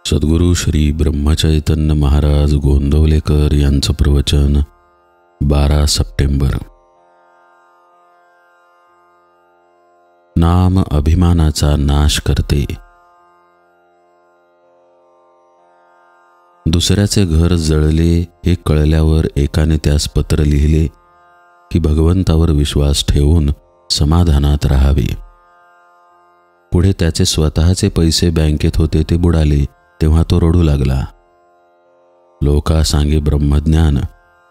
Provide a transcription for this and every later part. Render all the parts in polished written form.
सद्गुरू श्री ब्रह्मचैतन्य महाराज गोंदवलेकर यांचं प्रवचन 12 सप्टेंबर। नाम अभिमानाचा नाश करते। दुसऱ्याचे घर जळले हे कळल्यावर एकाने त्यास पत्र लिहिले की भगवंतावर विश्वास ठेवून समाधानात राहावे। पुढे त्याचे स्वतःचे पैसे बँकेत होते ते बुडाले तेव्हा तो रडू लागला। लोका सांगे ब्रह्मज्ञान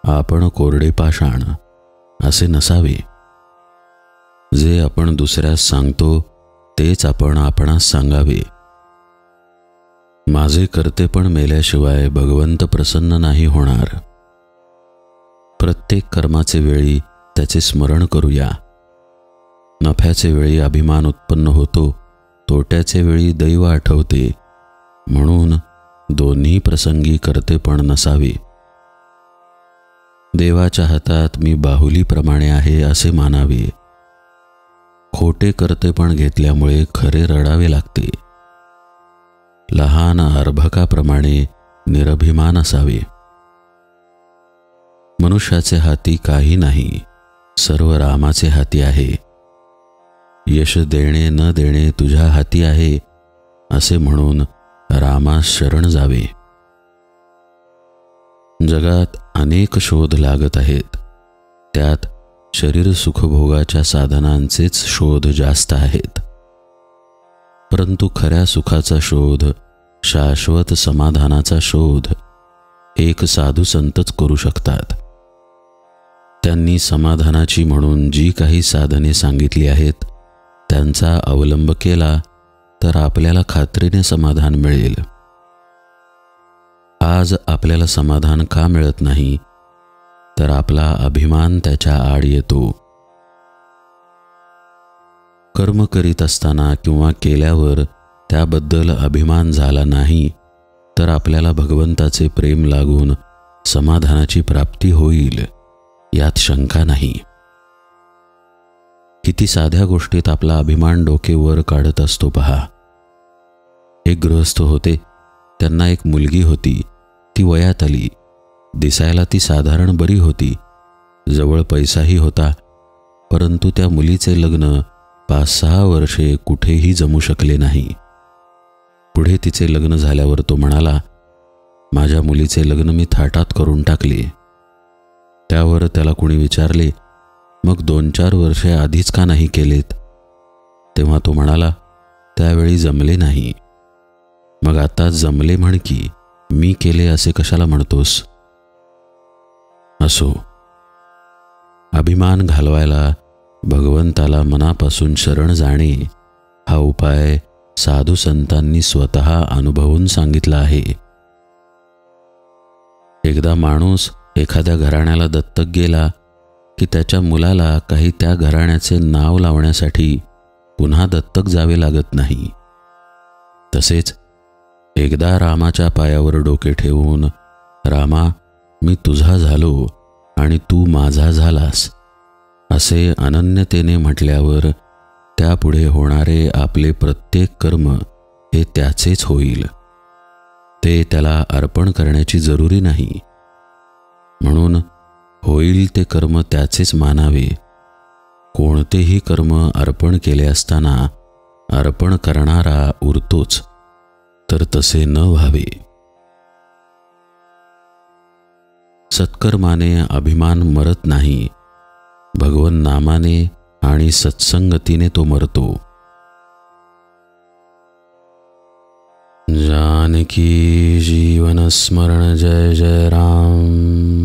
आपण कोरडे पाषाण असे नसावे। जे आपण दुसऱ्यास सांगतो तेच आपण आपणास सांगावे। माझे कर्तेपण मेल्याशिवाय भगवंत प्रसन्न नाही होणार। प्रत्येक कर्माचे वेळी त्याचे स्मरण करूया। नफ्याचे वेळी अभिमान उत्पन्न होतो, तोट्याचे वेळी दैव आठवते, म्हणून दोन्ही प्रसंगी कर्तेपण नसावे। देवाच्या हातात मी बाहुलीप्रमाणे आहे असे मानावे। खोटे कर्तेपण घेतल्यामुळे खरे रडावे लागते। लहान अर्भकाप्रमाणे निरभिमान असावे। मनुष्याचे हाती काही नाही, सर्व रामाचे हाती आहे। यश देणे न देणे तुझ्या हाती आहे असे म्हणून रामास शरण जावे। जगात अनेक शोध लागत आहेत, त्यात शरीर सुखभोगाच्या साधनांचेच शोध जास्त आहेत। परंतु खऱ्या सुखाचा शोध, शाश्वत समाधानाचा शोध एक साधू संतच करू शकतात। त्यांनी समाधानाची म्हणून जी काही साधने सांगितली आहेत त्यांचा अवलंब केला तर आपल्याला खात्रीने समाधान मिळेल। आज आपल्याला समाधान का मिळत नाही तर आपला अभिमान त्याच्या आड येतो। कर्म करीत असताना किंवा केल्यावर त्याबद्दल अभिमान झाला नाही तर आपल्याला भगवंताचे प्रेम लागून समाधानाची प्राप्ती होईल यात शंका नाही। किती साध्या गोष्टीत आपला अभिमान डोके वर काढत असतो पहा। एक गृहस्थ होते, त्यांना एक मुलगी होती। ती वयात आली, दिसायला ती साधारण बरी होती, जवळ पैसाही होता, परंतु त्या मुलीचे लग्न 5-6 वर्षे कुठेही जमू शकले नाही। पुढे तिचे लग्न झाल्यावर तो म्हणाला, माझ्या मुलीचे लग्न मी थाटात करून टाकले। त्यावर त्याला कुणी विचारले, मग 2-4 वर्षे आधीच का नाही केलेत? तेव्हा तो म्हणाला, त्यावेळी जमले नाही। मग आता जमले म्हण की, मी केले असे कशाला म्हणतोस? असो, अभिमान घालवायला भगवंताला मनापासून शरण जाणे हा उपाय साधू संतांनी स्वतः अनुभवून सांगितला आहे। एकदा माणूस एखाद्या घराण्याला दत्तक गेला की त्याच्या मुलाला काही त्या घराण्याचे नाव लावण्यासाठी पुन्हा दत्तक जावे लागत नाही। तसेच एकदा रामाच्या पायावर डोके ठेवून, रामा मी तुझा झालो आणि तू माझा झालास असे अनन्यतेने म्हटल्यावर त्यापुढे होणारे आपले प्रत्येक कर्म हे त्याचेच होईल। ते त्याला अर्पण करण्याची जरुरी नाही। म्हणून होईल ते कर्म त्याचेच मानावे। कोणतेही कर्म अर्पण केले असताना अर्पण करणारा उरतोच, तर तसे न व्हावे। सत्कर्माने अभिमान मरत नाही, भगवन नामाने आणि सत्संगतीने तो मरतो। जानकी जीवन स्मरण जय जय राम।